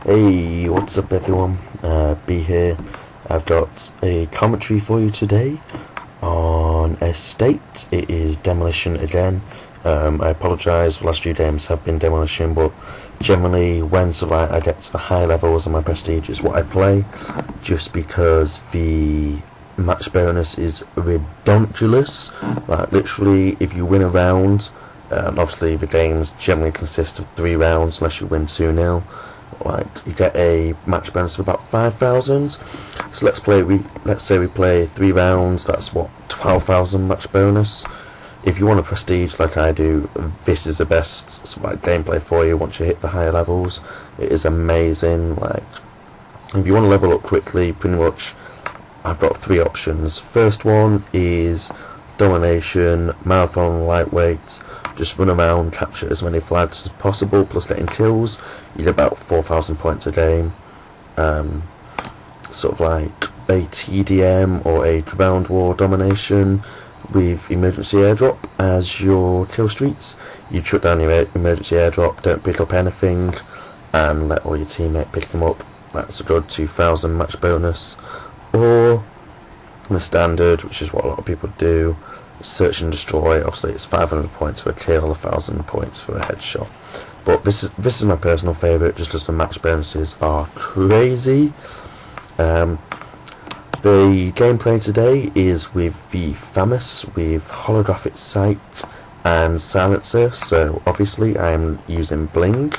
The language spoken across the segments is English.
Hey, what's up everyone? B here. I've got a commentary for you today on Estate. It is Demolition again. I apologise, the last few games have been Demolition, but generally when I get to the high levels of my prestige is what I play, just because the match bonus is ridiculous. Like literally, if you win a round, obviously the games generally consist of 3 rounds unless you win 2-0. Like you get a match bonus of about 5,000. So let's say we play 3 rounds. That's what, 12,000 match bonus. If you want a prestige like I do, this is the best gameplay for you. Once you hit the higher levels, it is amazing. Like if you want to level up quickly, pretty much I've got 3 options. First one is Domination, Marathon Lightweight. Just run around, capture as many flags as possible, plus getting kills. You get about 4,000 points a game. Sort of like a TDM or a ground war domination with emergency airdrop as your kill streaks. You shut down your emergency airdrop, don't pick up anything, and let all your teammates pick them up. That's a good 2,000 match bonus. Or the standard, which is what a lot of people do, search and destroy. Obviously it's 500 points for a kill, 1,000 points for a headshot. But this is my personal favourite, just as the match bonuses are crazy. The gameplay today is with the FAMMAS, with holographic sight and silencer. So obviously I'm using bling,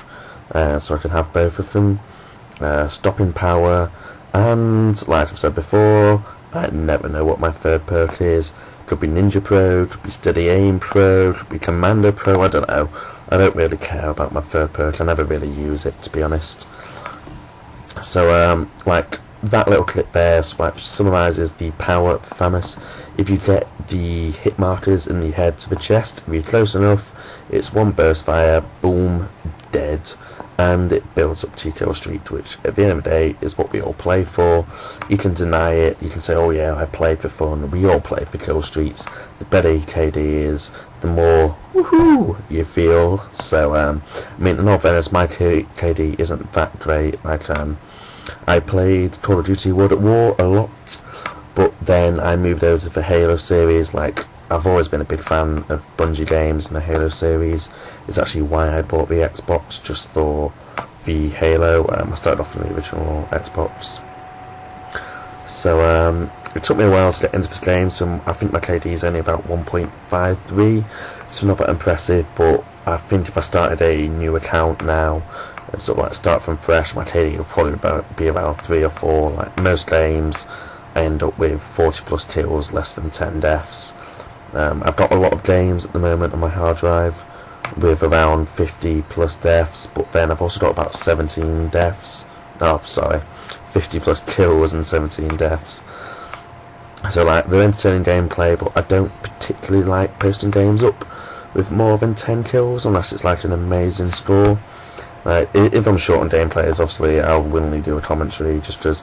so I can have both of them. Stopping power, and like I've said before, I never know what my third perk is. Could be Ninja Pro, could be Steady Aim Pro, could be Commando Pro, I don't know. I don't really care about my third perk, I never really use it, to be honest. So, like, that little clip there summarises the power of the FAMMAS. If you get the hit markers in the head to the chest, if you're close enough, it's one burst fire, boom, dead. And it builds up to your kill streak, which at the end of the day is what we all play for. You can deny it, you can say, oh yeah, I play for fun. We all play for kill streaks. The better your KD is, the more woohoo you feel. So I mean, in all fairness, my KD isn't that great. Like I played Call of Duty World at War a lot, but then I moved over to the Halo series. Like, I've always been a big fan of Bungie games and the Halo series. It's actually why I bought the Xbox, just for the Halo. I started off on the original Xbox. So it took me a while to get into this game, so I think my KD is only about 1.53, so not that impressive, but I think if I started a new account now, and sort of like start from fresh, my KD will probably be around 3 or 4. Like most games, I end up with 40 plus kills, less than 10 deaths. I've got a lot of games at the moment on my hard drive with around 50 plus deaths, but then I've also got about 17 deaths. Oh, sorry, 50 plus kills and 17 deaths. So like, they're entertaining gameplay, but I don't particularly like posting games up with more than 10 kills unless it's like an amazing score. If I'm short on gameplays, obviously I'll willingly do a commentary, just because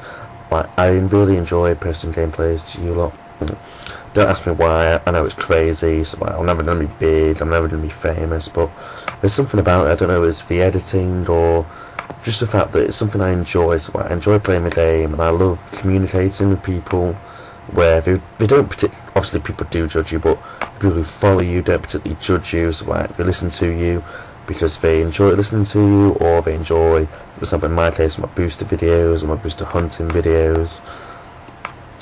like, I really enjoy posting gameplays to you lot. Don't ask me why, I know it's crazy, so like, I'm never going to be big, I'm never going to be famous, but there's something about it, I don't know if it's the editing or just the fact that it's something I enjoy. So like, I enjoy playing the game and I love communicating with people where they don't particularly, obviously people do judge you, but people who follow you don't particularly judge you, so like, they listen to you because they enjoy listening to you, or they enjoy, for example in my case, my booster videos or my booster hunting videos.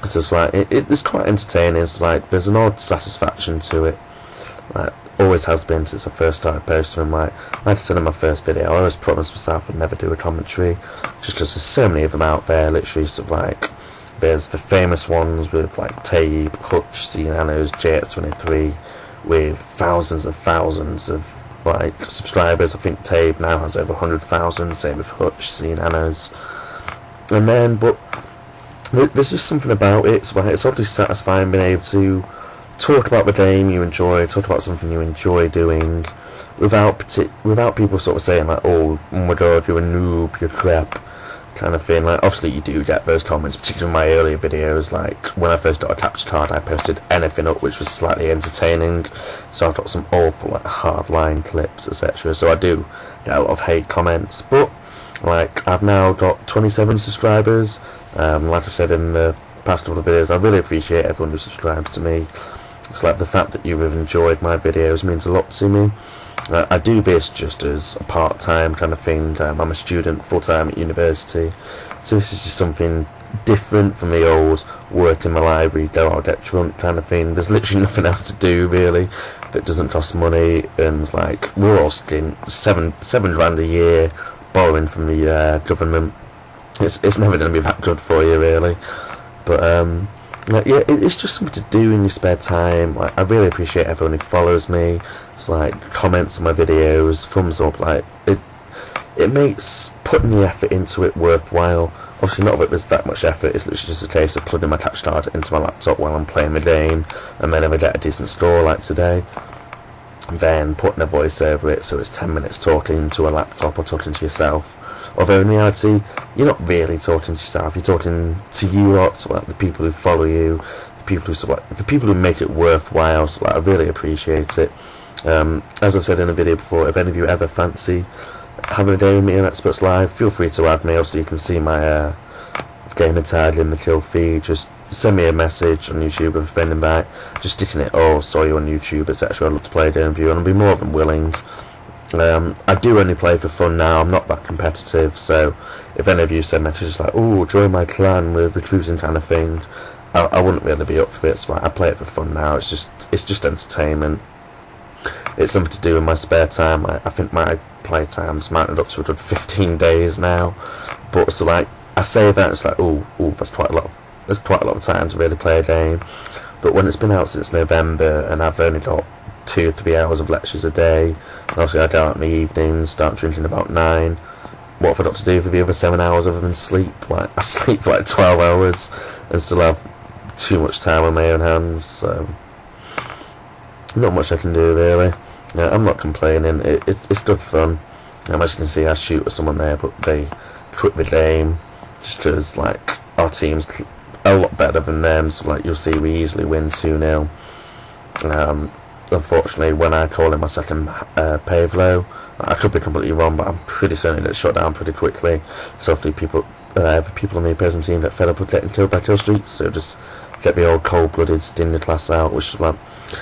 So it's like, it's quite entertaining. It's like, there's an odd satisfaction to it. Like, always has been since I first started posting them. Like I said in my first video, I always promised myself I'd never do a commentary, just because there's so many of them out there, literally. So like, there's the famous ones with like Tabe, Hutch, Ciananos, JX23, with thousands and thousands of like subscribers. I think Tabe now has over 100,000, same with Hutch, Ciananos. And then, but there's just something about it. So it's obviously satisfying being able to talk about the game you enjoy, talk about something you enjoy doing, without people sort of saying like, oh my god, you're a noob, you're crap, kind of thing. Like, obviously you do get those comments, particularly in my earlier videos. Like when I first got a capture card, I posted anything up which was slightly entertaining, so I've got some awful like hardline clips, etc. So I do get a lot of hate comments, but Like, I've now got 27 subscribers. Like I said in the past couple of videos, I really appreciate everyone who subscribes to me. It's like the fact that you have enjoyed my videos means a lot to me. I do this just as a part-time kind of thing. I'm a student full-time at university, so this is just something different from the old work in the library, go out, get drunk kind of thing. There's literally nothing else to do really that doesn't cost money, and like, we're all skin seven grand a year borrowing from the government. It's never going to be that good for you really, but like, yeah, it's just something to do in your spare time. Like, I really appreciate everyone who follows me. It's like, comments on my videos, thumbs up. Like, it makes putting the effort into it worthwhile. Obviously not that there's that much effort, it's literally just a case of plugging my capture card into my laptop while I'm playing the game, and then if I get a decent score like today, then putting a voice over it so it's 10 minutes talking to a laptop or talking to yourself. Although in reality, you're not really talking to yourself, you're talking to you lot, so like the people who follow you, the people who make it worthwhile, so like, I really appreciate it. As I said in a video before, if any of you ever fancy having a day with me on Experts Live, feel free to add me. Also, you can see my gamer tag in the kill feed. Just send me a message on YouTube with a friend invite, just sticking it, oh, saw you on YouTube, etc. I'd love to play a game with you, and I'll be more than willing. I do only play for fun now, I'm not that competitive, so if any of you send messages like, oh, join my clan with recruiting kind of thing, I wouldn't really be up for it, so I play it for fun now. It's just entertainment. It's something to do in my spare time. I think my playtime's mounted up to a good 15 days now. But so like, I say that, it's like, oh, that's quite a lot. There's quite a lot of time to really play a game. But when it's been out since November and I've only got 2 or 3 hours of lectures a day, and obviously I go out in the evenings, start drinking about 9. What have I got to do for the other 7 hours other than sleep? Like, I sleep for like 12 hours and still have too much time on my own hands. So not much I can do really. I'm not complaining. It's good fun. As you can see, I shoot at someone there, but they quit the game just because like our team's a lot better than them. So like, you'll see we easily win 2-0. Unfortunately, when I call in my second Pavlo, I could be completely wrong, but I'm pretty certain that it's shut down pretty quickly. So hopefully people on the opposing team get fed up with getting killed by kill streaks, so just get the old cold-blooded Stinger class out, which is like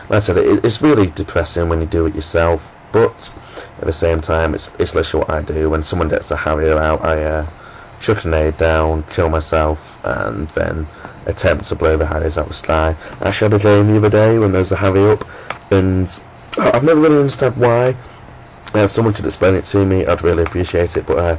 I said, it's really depressing when you do it yourself, but at the same time, it's literally what I do. When someone gets a Harrier out, I chuck a nade down, kill myself, and then attempt to blow the Harriers out of the sky. I actually had a game the other day when there was a Harrier up, and I've never really understood why. If someone could explain it to me, I'd really appreciate it, but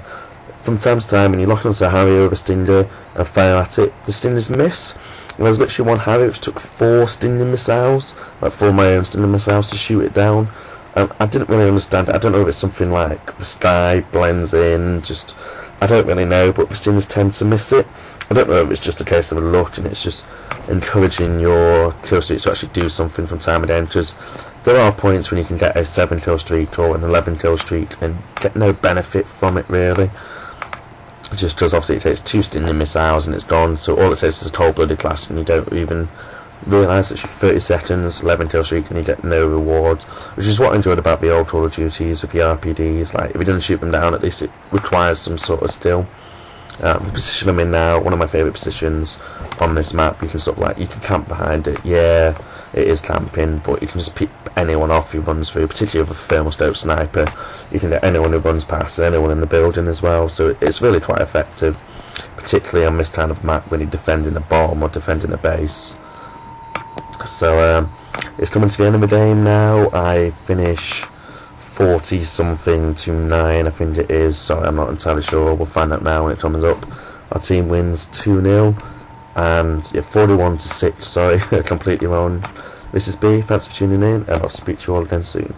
from time to time, when you lock onto a Harrier with a Stinger and fire at it, the Stingers miss. And there was literally one Harrier which took 4 Stinger missiles, like 4 of my own Stinger missiles, to shoot it down. I didn't really understand it. I don't know if it's something like the sky blends in, just, I don't really know, but the Stingers tend to miss it. I don't know if it's just a case of a luck and it's just encouraging your kill streaks to actually do something from time to time, because there are points when you can get a 7 kill streak or an 11 kill streak and get no benefit from it really. Just because obviously it takes 2 Stinger missiles and it's gone, so all it takes is a cold-blooded class and you don't even realise that you're 30 seconds, 11 kill streak, and you get no rewards, which is what I enjoyed about the old Call of Duties with the RPDs. Like, if you didn't shoot them down, at least it requires some sort of skill. The position I'm in now, one of my favourite positions on this map, you can sort of like, you can camp behind it, yeah, it is camping, but you can just pick anyone off who runs through, particularly with a thermal scope sniper. You can get anyone who runs past, anyone in the building as well, so it's really quite effective, particularly on this kind of map when you're defending a bomb or defending a base. So it's coming to the end of the game now. I finish 40 something to 9, I think it is. Sorry, I'm not entirely sure. We'll find out now when it comes up. Our team wins 2-0, and yeah, 41 to 6. Sorry, completely wrong. This is B. Thanks for tuning in, and I'll speak to you all again soon.